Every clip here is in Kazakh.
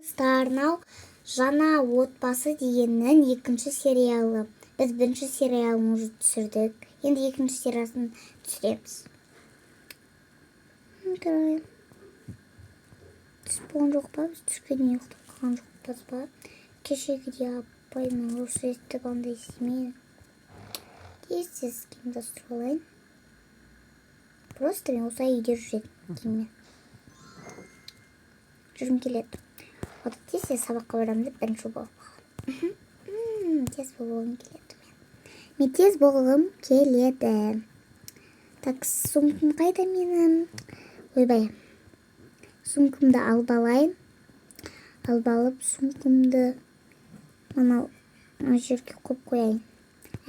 Старнау жаңа отбасы дегеннің екінші сериалы. Біз бірінші сериалын уже түсірдік. Енді екінші сериясын түсіреміз. Түс болған жоқ па? Біз түскеннен ұйықтап қалған жоқпыз ба? Кешегідей апаймен осы естіп андай істемейді. Сіз кімді астырып алайын? Просто мен осы үйде жүрген. Жүргім келеді. Тез сабаққа барамын деп бірінші болып қалған. Тез болғым келеді мен тез болғым келеді. Так, сумкам қайда менің? Ойбай. Сумкамды алып алайын. Алып алып, сумкамды мына жерге қойып қояйын.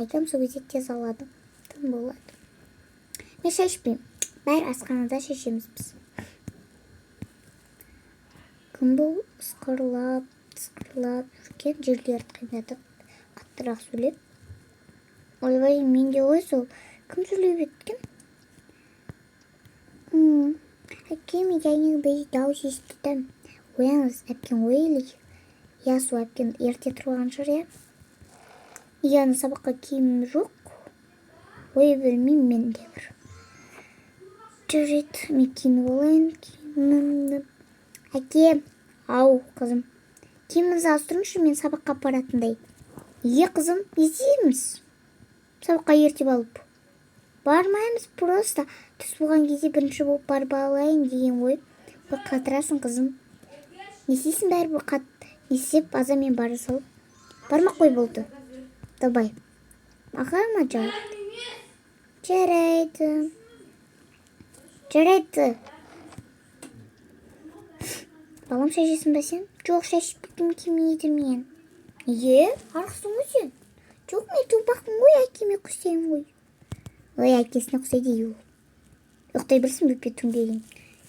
Әкем сол кезде тез алады. Тым болады. Мен шешпеймін. Бәрі асханада шешеміз біз. Кім бұл ысқырлап жүрген жерлерді қайнатып, қаттырақ сөйлеп. Ойбай, мен де ғой сол. Кім сөйлеп еткен? Әкем, және бір дауыс естідім. Ояңыз, әпкен ойлы. Я сол әпкен ерте тұрған шығар, я? Неге сабаққа киімім жоқ? Ой, білмеймін мен де бір. Жүрет, мен киініп олайын, киімімді. Әке, ау, қызым. Киіміңізді ауыстырыңызшы, мен сабаққа апаратындай. Неге, қызым, не істейміз? Сабаққа ерте алып. Бармаймыз, просто түс болған кезде бірінші болып барып алайын деген ой. Қатырасың, қызым. Не істейсің бәрі бұл қат? Не істеп, азамен бара салып. Бармақ қой болды. Давай. Аға ма жауап? Жарайды. Балам, шешесің ба сен? Жоқ, шешіп келмейді мен. Неге? Арқысың ғой сен? Жоқ, мен тұлпақпын ғой, әкеме құсайым ғой. Ой, әкесіне құсайды ей ол. Ұқтай бірсің бөпе түңдеген.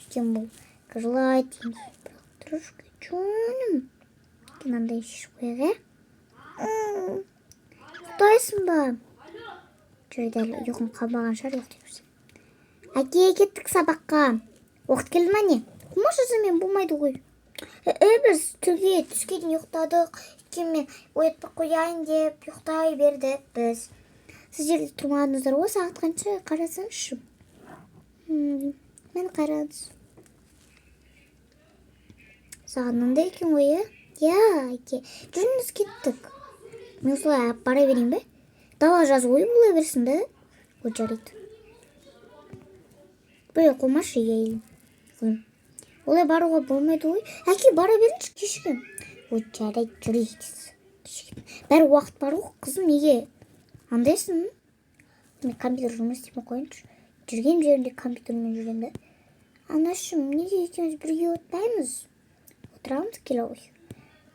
Екен бұл. Жылайды. Тұрышқа жоным. Андай шешіп қойға. Ұқтайсың ба? Жүрді әлі ұйқын қалмаған шығар, ұқтай бірсің. Әке, кеттік сабаққа. Уақыт келді ма не? Құмаш мен болмайды ғой. Біз түскеден ұйықтадық. Кеммен оятпақ қояйын деп ұйықтай бердік біз. Сіздерде тұрмадыңыздар ғой, сағат қанша қарасаңызшы. Мен қарадыз. Сағатында екен ғой, я, әке. Жүріңіз кеттік. Мен осылай бара берейін бе? Дала жазу ой бола берсін бе? О, жарайды. Böyle қомашы ейін. Олай баруға болмайды ғой. Әке, бара беріңші, кешігім. О, жарайды, жүрейді. Бәрі уақыт бар ғой, қызым, неге? Андайсың? Мен компьютер жұмыс істемей қойыншы. Жүрген жерінде компьютермен жүрген бе? Анашым, неге екеуміз бірге отпаймыз? Отырамыз келе ғой.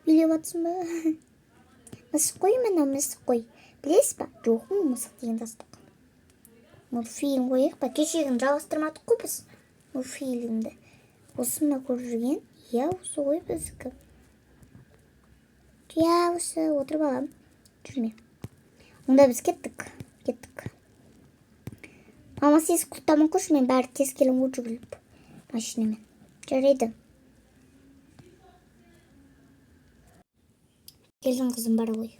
Билеп атсың ба? Мысық қой, мен мысық қой. Білесіз ба? Жоқ, мысық деген тастық. Мультфильм қойық па? Кешегін жалғастырмадық қой біз. Мультфильмді. Осы ма көріп жүрген? Я, осы ғой біздікі. Я, осы отырып алам. Жүрме. Онда біз кеттік. Мама, сіз құттамын қойшы, мен бәрі тез келім ғой жүгіліп. Машинамен. Жарайды. Келдің қызым бара ғой.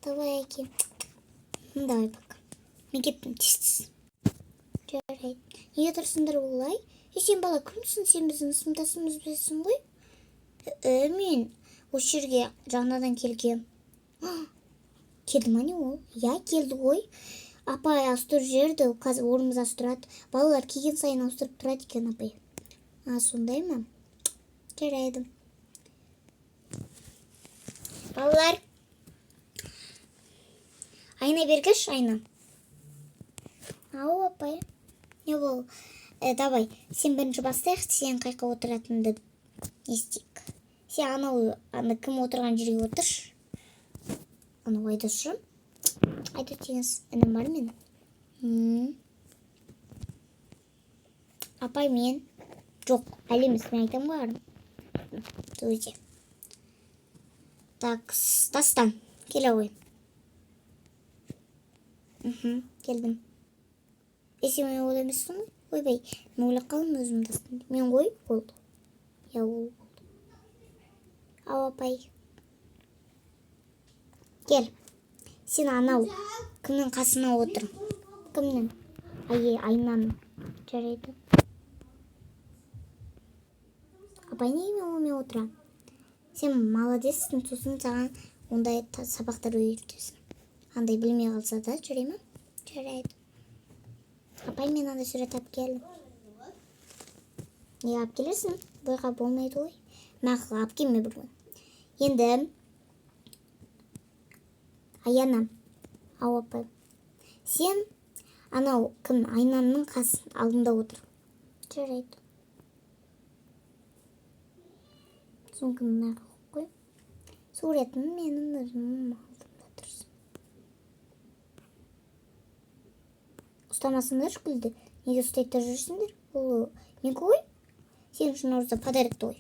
Давай, әке. Давай бақ. Мен кеттім, тез. Жарайды. Неге тұрсыңдар олай? Сен бала кімсің? Сен біздің сыныптасымыз білесің ғой? Мен осы жерге жаңадан келгем. Келді ма не ол? Я, келді ғой. Апай ауыстырып жерді, қазір орнымыз ауыстырады. Балалар келген сайын ауыстырып тұрады екен апай. Сондай ма? Жарайды. Балалар. Айна бергіш, айна. Ау, апай. Не бол? Давай, сен бірінші бастайық, сен қайқа отыратынды естейік. Сен ана кім отырған жерге отырш. Ана Айдосшы. Айдос теңіз інім бар мен. Апай мен. Жоқ, әлеміз мен айтам бар. Өте. Так, Дастан, келе ғой. Келдім. Сен мен ол емессің ғой? Ойбай, мен ойлап қалдым өзім Дастан. Мен ғой болды. Я ол болды. Ау апай. Кел. Сен анау кімнің қасына отыр? Кімнің? Айнаның. Жарайды. Апай неге онымен отырам? Сен молодецсің, сосын саған ондай сабақтар үйретесің. Андай білмей қалса да жүре ме? Жарайды. Апай, мен анда сурет алып келдім. Не алып келесің? Бойға болмайды ғой. Мақыл алып келме бүгін. Енді Аянам. Ау апай. Сен анау кім айнаның алдында отыр. Жарайды. Соң кімнің қой? Суретін менің өзімнің алдымда тұрсын. Ұстамасыңдар күлді. Неге ұстайтар жүрсіңдер? Ол не қой? Сен үшін орызда подарокты ғой.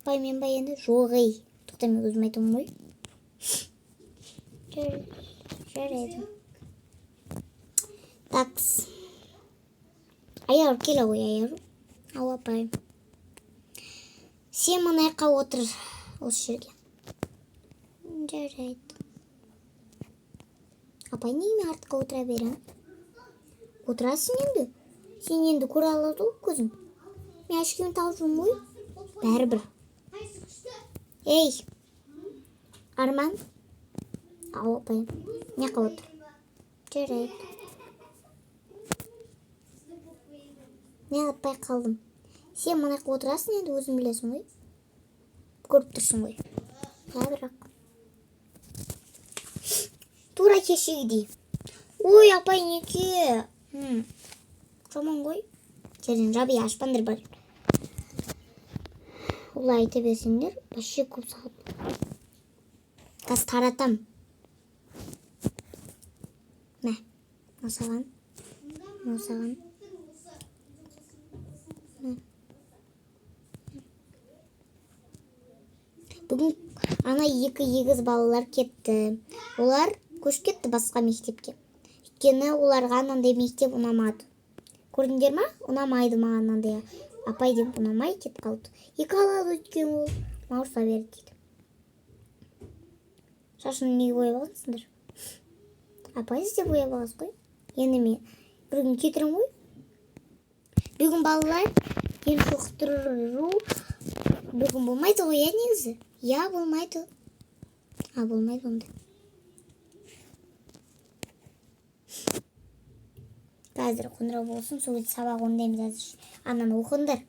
Бай мен бай енді жоқ ей. Тоқта мен өзім айтамын ғой. Жарайды. Такс. Аяр келе ғой аяр. Ау апай. Сен мына жаққа отыр осы жерге. Жарайды. Апай неге артқа отыра берем? Отырасың енді. Сен енді көре алады ғой көзің. Мен ашкемен тауып жүрмін ғой. Бәрібір. Ей, Арман. Ау апай. Не жаққа отыр? Жарайды. Мен атпай қалдым. Сен мына жаққа отырасың енді өзің білесің ғой. Көріп тұрсың ғой. Бірақ. Тура кешегідей. Ой, апай неке? Жаман ғой. Жерден жабы ашпаңдар бар. Олай айта берсеңдер, бәше көп сағат. Газ таратам. Мә, осаған. Бүгін ана екі егіз балалар кетті. Олар көшіп кетті басқа мектепке. Өйткені оларға анандай мектеп ұнамады. Көрдіңдер ма? Ұнамайды маған анандай. Апай деп ұнамай кетіп қалды. Екі алады өткен ол. Мауырса берді дейді. Шашын неге бояп алғансыңдар? Апай сіз де бояп алғансыз ғой. Енді мен бір күн кетірім ғой. Бүгін балалар ен шоқтыру бүгін болмайды ғой, я негізі. Я болмайды. Болмайды онда. Қазір қоңырау болсын, сол кезде сабақ ондаймыз әзір. Ананы оқыңдар.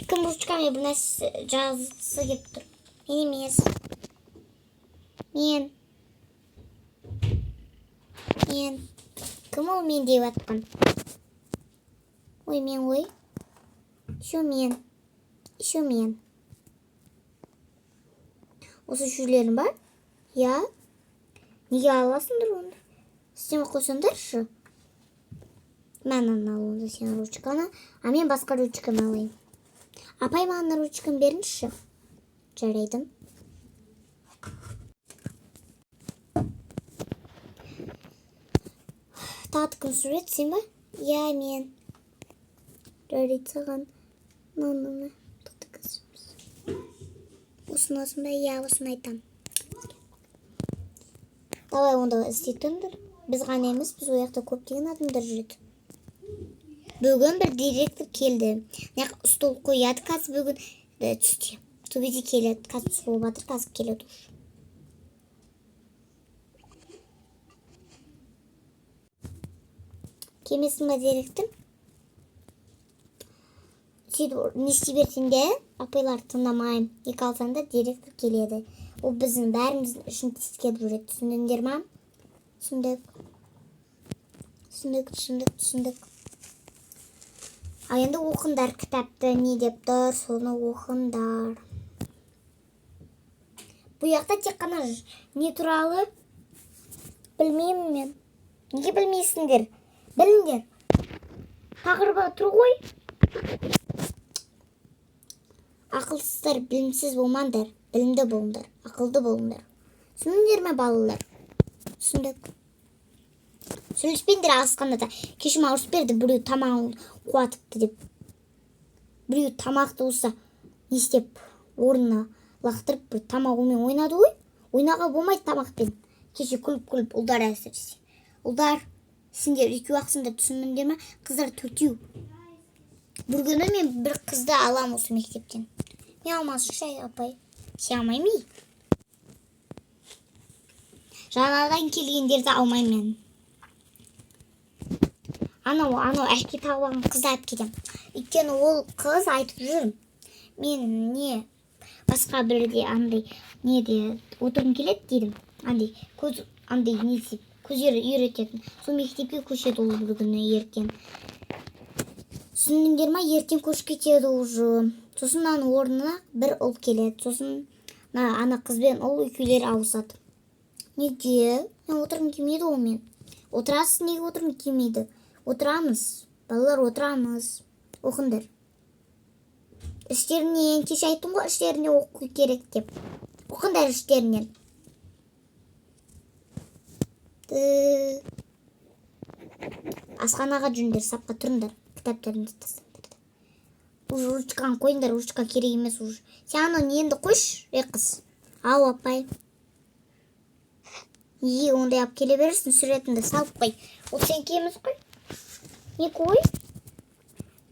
Кім ручкамен бір нәрсе жазысы келіп тұр. Мен емес. Мен. Кім ол мен деп атқан? Ой, мен ғой. Еще мен. Осы шүлерің бар? Я. Неге аласыңдар онда? Сен қойсаңдаршы. Мен алуымды сен ручканы, а мен басқа ручканы алайын. Апай маған ручканы беріңізші. Жарайды. Тағы кім сурет, сен ба? Я, мен. Жарайды саған. Мамама. Осыны ба? Я, осыны айтам. Давай онда істейтіндір. Біз ғана емес, біз ояқта көптеген адамдар жүреді. Бүгін бір директор келді. Стол қояды, қазір бүгін түсте. Төбеде келеді, қазір түс болып жатыр, қазір келеді. Келмесің ба директор? Сөйтіп не істей берсеңде, апайлар тыңдамай, екі алсаңда директор келеді. Ол біздің бәріміздің үшін тескеріп жүреді. Түсіндіңдер ма? Түсіндік. Енді оқыңдар кітапты, не деп тұр, соны оқыңдар. Бұл жақта тек қана не туралы білмеймін мен. Неге білмейсіңдер? Біліңдер. Тақырыбы тұр ғой. Ақылсыздар, білімсіз болмаңдар, білімді болыңдар, ақылды болыңдар. Түсіндіңдер ме балалар? Түсіндік. Сөйлеспеңдер алысқанда да. Кешім ауырыс берді, біреу тамағын қуатыпты деп. Біреу тамақты болса не істеп орнына лақтырып бір тамағымен ойнады ғой. Ойнаға болмайды тамақпен. Кеше күліп ұлдар әсіресе. Ұлдар, сендер екеу-ақсыңдар түсінміңдер ме? Қыздар төртеу. Бір күні мен бір қызды алам осы мектептен. Мен алмасын шай апай. Сен алмаймын. Жаңадан келгендерді алмаймын мен. Анау әшке тағып алған қызды алып кетем. Өйткені ол қыз айтып жүр. Мен не басқа бірде андай неде отырғым келеді дедім. Андай көздері үйрететін. Сол мектепке көшеді ол бір күні ертең. Түсіндіңдер ме? Ертең көшіп кетеді уже. Сосын аның орнына бір ұл келеді. Сосын ана қызбен ұл екеулері ауысады. Неге? Мен отырғым келмейді ол мен. Отырасыз, неге отырғым келмейді? Отырамыз. Балалар, отырамыз. Оқыңдар. Іштерінен, кеше айттым ғой, іштеріне оқу керек деп. Оқыңдар іштерінен. Асханаға жүріңдер, сапқа тұрыңдар. Кітаптарыңызды тастаңдар. Ручканы қойыңдар, ручка керек емес уже. Сен ана неңді қойшы, қыз. Ау, апай. Ондай алып келе берерсің, суретіңді салып қой. Ол сен кеміз қой. Не қой?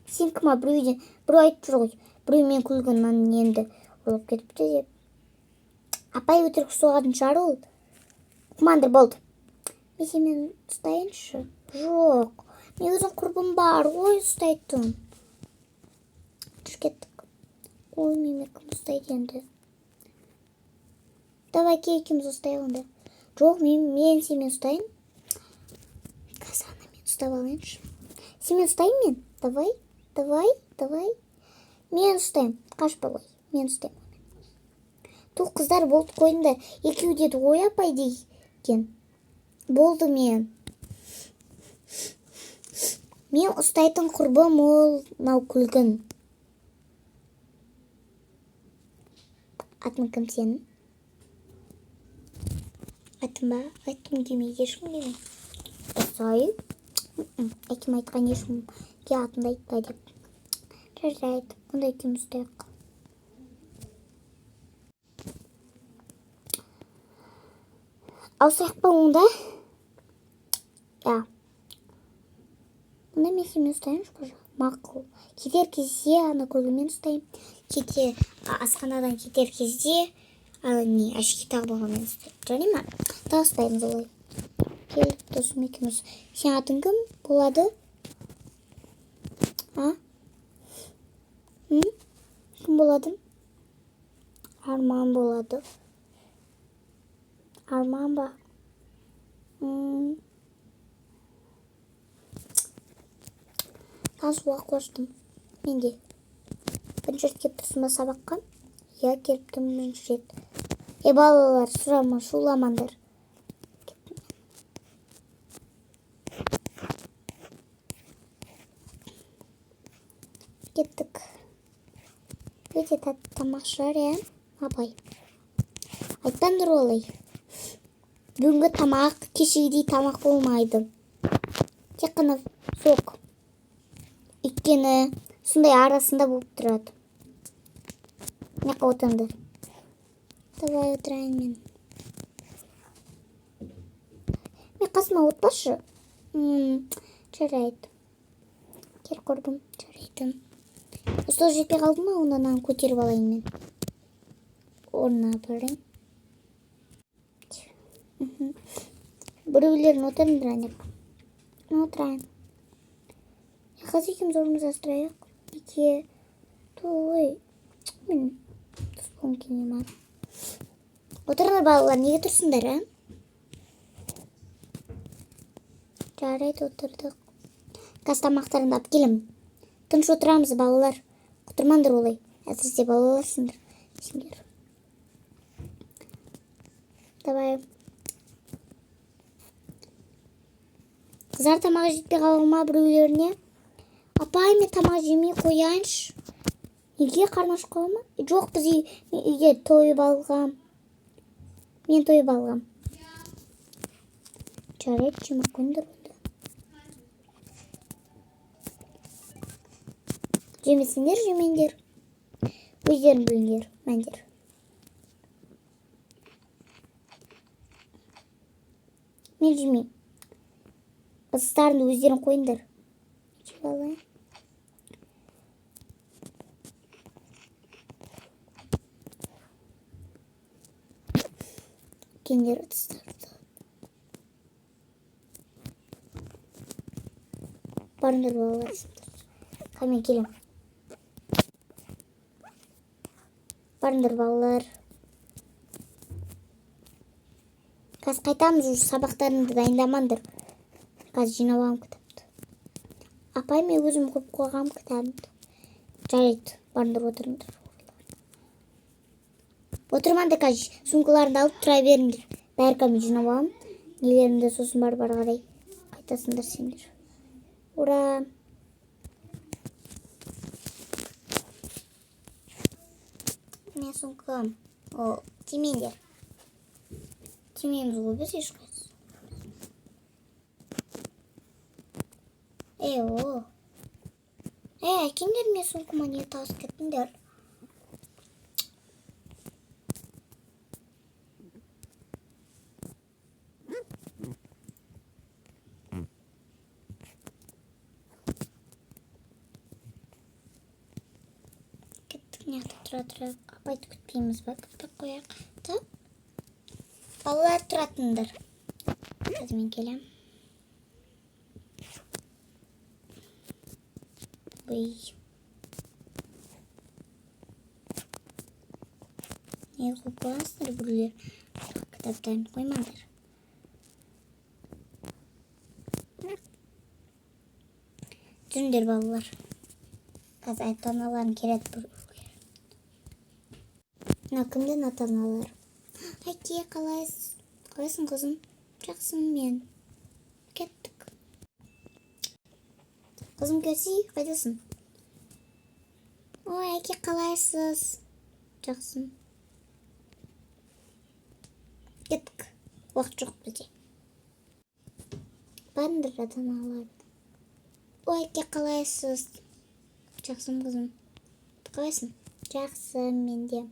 Сен кім біреуден? Біреу айтып жүр ғой. Біреу мен күлгеннен енді олып кетіпті деп. Апай өтірік соғатын шығар ол. Құмандыр болды. Мен ұстайыншы. Жоқ. Мен өзім құрбым бар ғой ұстайтын. Жүр кеттік. Ой, мен кім ұстайды енді. Давай кейкіміз ұстайын. Жоқ, мен семен ұстайын. Қазана мен ұстап алайыншы. Семен ұстайын мен. Давай. Мен ұстайым. Қашпа ғой. Мен ұстайым. Тұл қыздар болды қойыңдар. Екеу деді ой апай деген. Болды мен. Мен ұстайтын құрбым ол нау күлгін. Атың кім сенің? Атым ба? Айтқым келмейді, ешкім демей. Осай? Әкем айтқан ешкімге атымды айтпа деп. Жарайды, онда екеуміз ұстайық. Алсайық па онда? Я. Онда мен семен ұстайыншы қожа. Мақыл. Кетер кезде ана көлімен ұстайым. Асханадан кетер кезде әшке тағып алғанмен ұстайым. Жарай ма? Тағы ұстаймыз олай. Келіп досым екеуміз. Сен атың кім болады? Кім болады? Арман болады. Арман ба? Тас уақ қоштым. Менде. Бірінші рет келіп тұрсың ба сабаққа? Я келіп тұрмын бірінші рет. Балалар, сұрама, шуламандар. Кеттік. Өте тамақ шығар, апай. Айтпаңдар олай. Бүгінгі тамақ, кешегідей тамақ болмайды. Тек қана соқ. Өйткені сондай арасында болып тұрады. Неқа отырыңдар. Давай отырайын мен. Мен қасыма отпашы. Жарайды. Кел құрбым, жарайды. Ұстаз жетпей қалды ма, ондан көтеріп алайын мен. Орнына апарайын. Біреулерін отырыңдар анек. Отырайын. Қазір екеуміз орнымызға тұрайық. Неге? Той. Мен тұспауым келмей ма? Отырыңдар балалар, неге тұрсыңдар, Жарайды, отырдық. Қаз тамақтарыңды алып келем. Тыныш отырамыз, балалар. Құтырмаңдар олай. Әсіресе балаларсыңдар. Сендер. Давай. Қыздар тамағы жетпей қалма біреулеріне. Апай, мен тамақ жемей қояйыншы. Неге қарны ашып қала ма? Жоқ, біз үйге тойып алғам. Мен тойып алғам. Жарайды, жемек қойыңдар онда. Жемесіңдер, жемеңдер. Өздерін біліңдер. Мәндер. Мен жемеймін. Ыдыстарыңды өздерің қойыңдар. Жеп алайын. Кендер ыдыстарды. Барыңдар балалар. Қаймен келем. Барыңдар балалар. Қазір қайтамыз, уже сабақтарыңды дайындамаңдар. Қазір жинап алам кітапты. Апай, мен өзім қойып қойғам кітабымды. Жарайды, барыңдар отырыңдар. Отырмаңдар қазір, сумкаларыңды алып тұра беріңдер. Бәркәмін жинап алам. Нелерімді сосын бар қарай қайтасыңдар сендер. Ура! Мен сумкам. О, тимеңдер. Тимейміз ғой біз ешқайсысы. О. Әкеңдер мен сумкама не тасып кеттіңдер? Тұра. Апайды күтпейміз ба? Күтіп қояқ. Так. Балалар тұратыңдар. Қазір мен келем. Ой. Не қойып қойғансыздар бүрлер? Кітаптарын қоймаңдар. Жүріңдер балалар. Қазір ата-аналарын келеді бүрлер. Мына кімден ата-аналар? Әке, қалайсың қызым? Жақсымын мен. Кеттік. Қызым көрсей, қайдасың? Ой, әке, қалайсыз? Жақсым. Кеттік. Уақыт жоқ бізде. Барыңдар ата-аналар. Ой, әке, қалайсыз? Жақсым қызым. Қалайсың? Жақсым менде.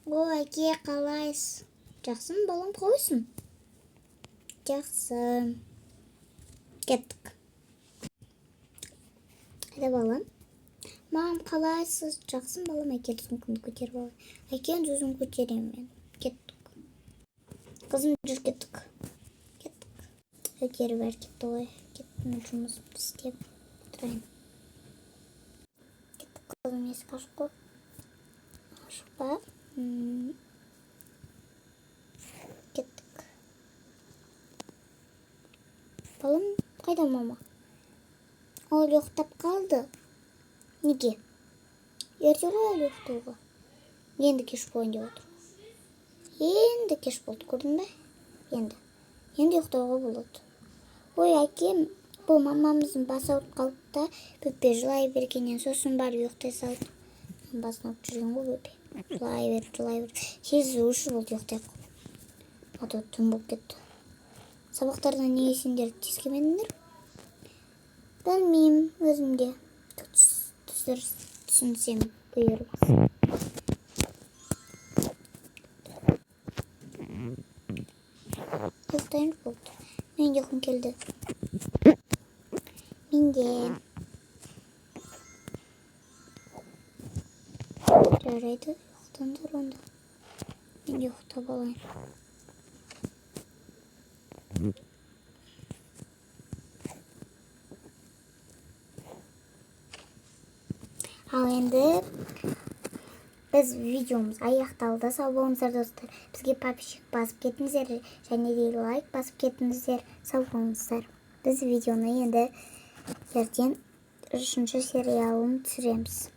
Ой, әке, қалайсың? Жақсым, балам, қойсын? Жақсым. Кеттік. Әді балам. Мам, қалайсыз? Жақсым, балам, әке сумкамды көтеріп алайын. Әкенің өзін көтеремін мен. Кеттік. Қызым, жүр кеттік. Кеттік. Өтері бәр кетті ғой. Кеттім, жұмысымды істеп тұрайын. Кеттік, қызым, есік ашық қой. Ашық ба? Кеттік. Балым, қайда мама? Ол ұйықтап қалды. Неге? Ерте ғой ол ұйықтауға. Енді кеш болайын деп отыр. Енді кеш болды, көрдің бе? Енді ұйықтауға болады. Ой, әкем, бұл мамамыздың басы ауырып қалды да, бөпе жылай бергеннен сосын бар ұйықтай салды. Басын ауырып жүрген ғой бөпе. Жылай беріп. Сезі өші болды ұйықтай қол. Аты түн болып кетті. Сабақтардан неге сендер тескемедіңдер? Білмеймін, өзімде. Түсінсем бұйырмас. Ұйықтайын болды. Мен де ұйқым келді. Мен де. Жарайды, ұйықтаңдар онда. Мен де ұйықтап алайын. Ал енді біз видеомыз аяқталды. Сау болыңыздар достар. Бізге подписчик басып кетіңіздер және де лайк басып кетіңіздер. Сау болыңыздар. Біз видеоны енді ертең 3-ші сериалын түсіреміз.